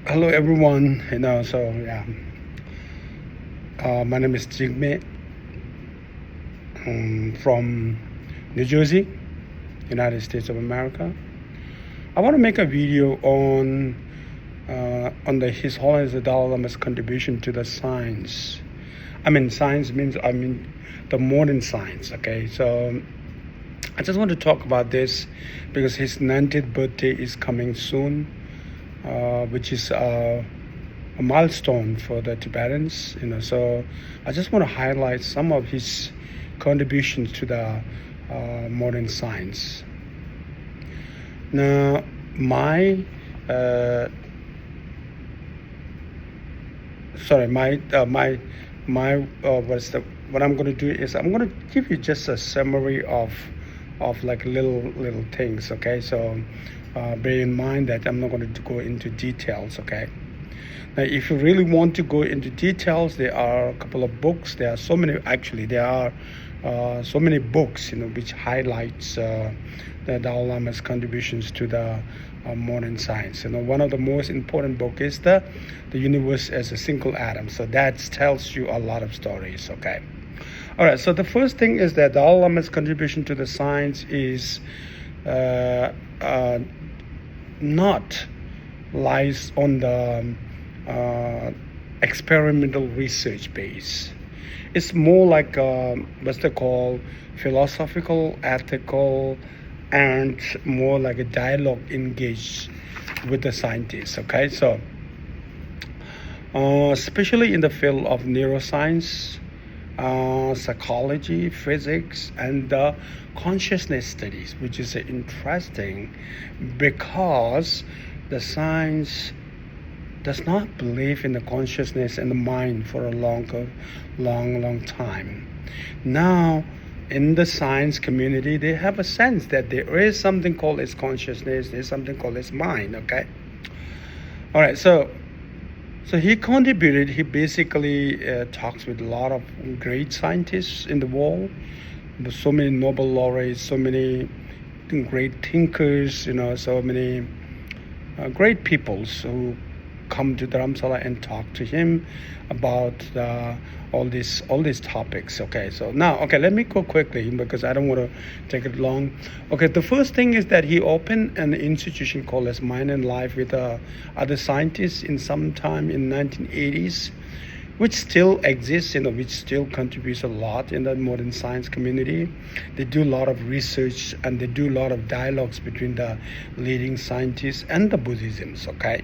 Hello everyone. My name is Jigme from New Jersey, United States of America. I want to make a video on the His Holiness the Dalai Lama's contribution to the science. Science means the modern science. Okay, so I just want to talk about this because his 90th birthday is coming soon, which is a milestone for the Tibetans. So I just want to highlight some of his contributions to the modern science. Now, my sorry, what I'm going to do is I'm going to give you just a summary of like little things. Okay, so bear in mind that I'm not going to go into details. Okay. Now, if you really want to go into details, there are a couple of books. There are so many. Actually, there are so many books, which highlights the Dalai Lama's contributions to the modern science. One of the most important book is the universe as a single atom. So that tells you a lot of stories. Okay. All right. So the first thing is that Dalai Lama's contribution to the science is not lies on the experimental research base. It's more like what's they call philosophical, ethical, and more like a dialogue engaged with the scientists. Okay, so especially in the field of neuroscience, psychology, physics, and consciousness studies, which is interesting because the science does not believe in the consciousness and the mind for a long time. Now, in the science community, they have a sense that there is something called its consciousness, there's something called its mind. Okay. All right. So he contributed. He basically talks with a lot of great scientists in the world. There's so many Nobel laureates, so many great thinkers. So many great peoples who come to Dharamsala and talk to him about all these topics. Okay, so now, let me go quickly because I don't want to take it long. Okay, the first thing is that he opened an institution called as Mind and Life with other scientists in some time in 1980s, which still exists, which still contributes a lot in the modern science community. They do a lot of research and they do a lot of dialogues between the leading scientists and the Buddhisms. Okay.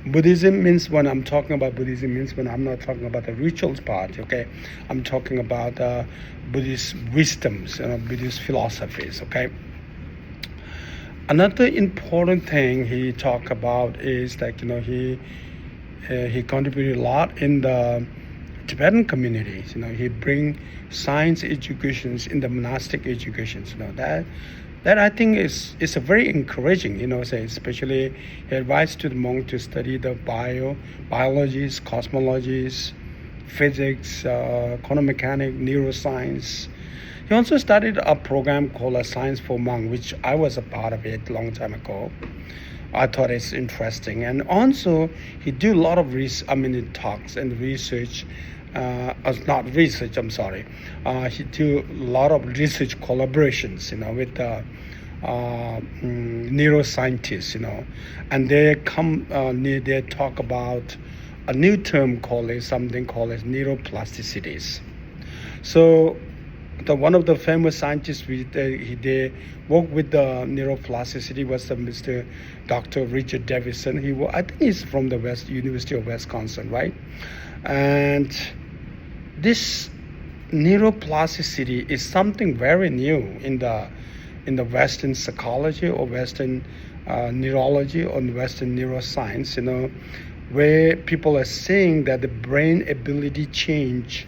Buddhism means when I'm talking about Buddhism means when I'm not talking about the rituals part. Okay, I'm talking about Buddhist wisdoms, Buddhist philosophies. Okay. Another important thing he talked about is that he contributed a lot in the Tibetan communities. He bring science educations in the monastic educations. That I think is a very encouraging. Say especially he advised to the monk to study the biologies, cosmologies, physics, quantum mechanics, neuroscience. He also started a program called a Science for Monk, which I was a part of it a long time ago. I thought it's interesting, and also he do a lot of talks and research. Not research. I'm sorry. He do a lot of research collaborations, with neuroscientists, and they talk about a new term called something called as neuroplasticities. So one of the famous scientists they worked with the neuroplasticity was Mr. Dr. Richard Davidson. I think he's from the University of Wisconsin, right? And this neuroplasticity is something very new in the Western psychology or Western neurology or Western neuroscience. Where people are saying that the brain ability change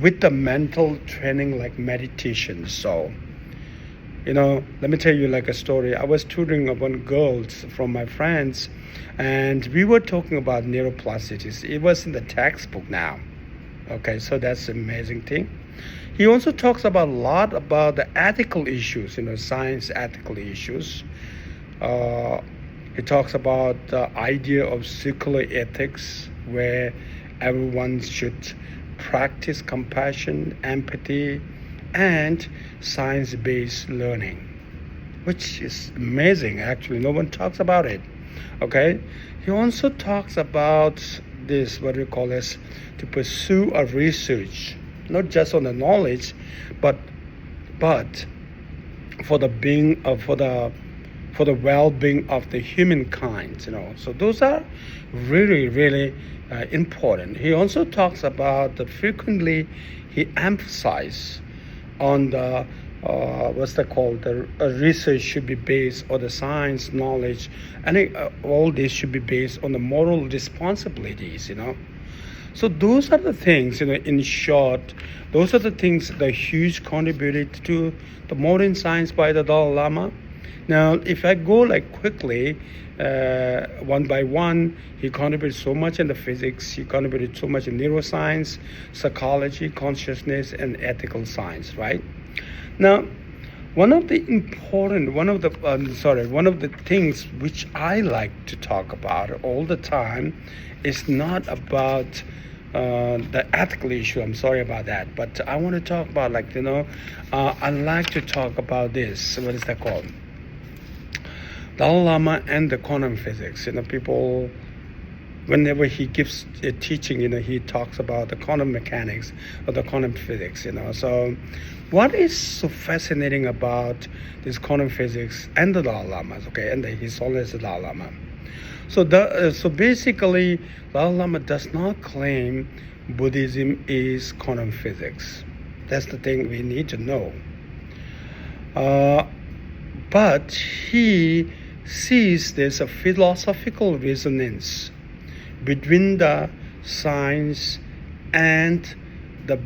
with the mental training like meditation. So, let me tell you like a story. I was tutoring upon girls from my friends, and we were talking about neuroplasticity. It was in the textbook now. Okay, so that's an amazing thing. He also talks about a lot about the ethical issues, science ethical issues. He talks about the idea of circular ethics, where everyone should practice compassion, empathy, and science-based learning, which is amazing. Actually, no one talks about it. Okay, he also talks about this, what we call as, to pursue a research, not just on the knowledge, but for the being of for the well-being of the humankind. So those are really really important. He also talks about that frequently he emphasizes on the what's that called, the research should be based on the science knowledge, and all this should be based on the moral responsibilities. So those are the things, in short, those are the things that huge contributed to the modern science by the Dalai Lama. Now, if I go like quickly, one by one, he contributed so much in the physics, he contributed so much in neuroscience, psychology, consciousness, and ethical science, right? Now, one of the things which I like to talk about all the time is not about the ethical issue. I'm sorry about that, but I want to talk about, I like to talk about this. What is that called? Dalai Lama and the quantum physics. People, whenever he gives a teaching, he talks about the quantum mechanics or the quantum physics. So what is so fascinating about this quantum physics and the Dalai Lama, okay, and His Holiness the Dalai Lama? So basically, Dalai Lama does not claim Buddhism is quantum physics. That's the thing we need to know. But he sees there's a philosophical resonance between the science and the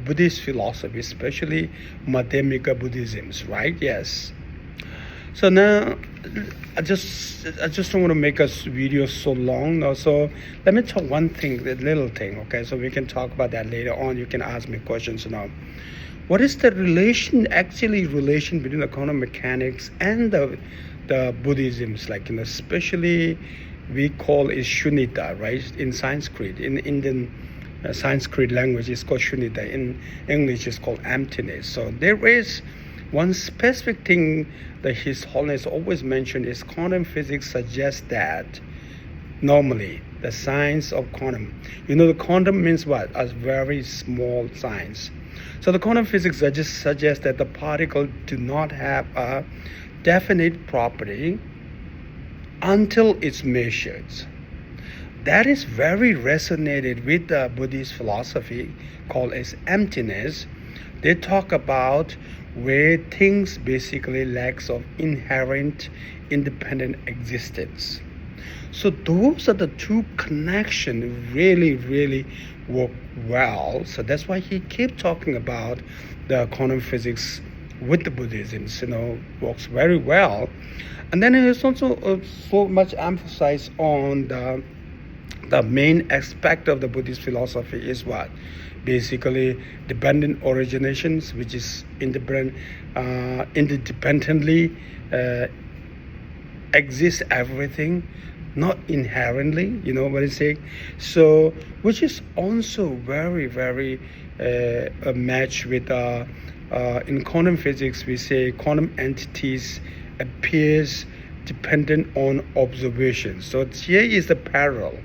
Buddhist philosophy, especially Madhyamika Buddhisms, right? Yes. So now, I just don't want to make us video so long now. So let me talk one thing, the little thing, okay? So we can talk about that later on. You can ask me questions now. What is the relation between the quantum mechanics and the Buddhisms? Especially we call it Shunyata, right? In Sanskrit, in Indian Sanskrit language, it's called Shunyata. In English, it's called emptiness. So there is one specific thing that His Holiness always mentioned is quantum physics suggests that normally the science of quantum, the quantum means what? A very small science. So the quantum physics just suggests that the particle do not have a definite property until it's measured. That is very resonated with the Buddhist philosophy called as emptiness. They talk about where things basically lacks of inherent independent existence. So those are the two connections really, really work well. So that's why he keep talking about the quantum physics with the Buddhism, works very well. And then he is also so much emphasis on the main aspect of the Buddhist philosophy is what? Basically, dependent originations, which is independently exists everything, not inherently, what I'm saying? So, which is also very, very a match with, in quantum physics, we say quantum entities appears dependent on observation. So here is the parallel.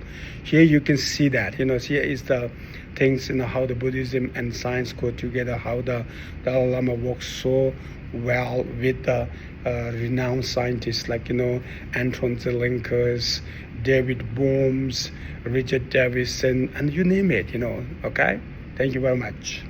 Here you can see that, here is the things, how the Buddhism and science go together, how the Dalai Lama works so well with the renowned scientists like, Anton Zelenka, David Bohm, Richard Davidson, and you name it, okay? Thank you very much.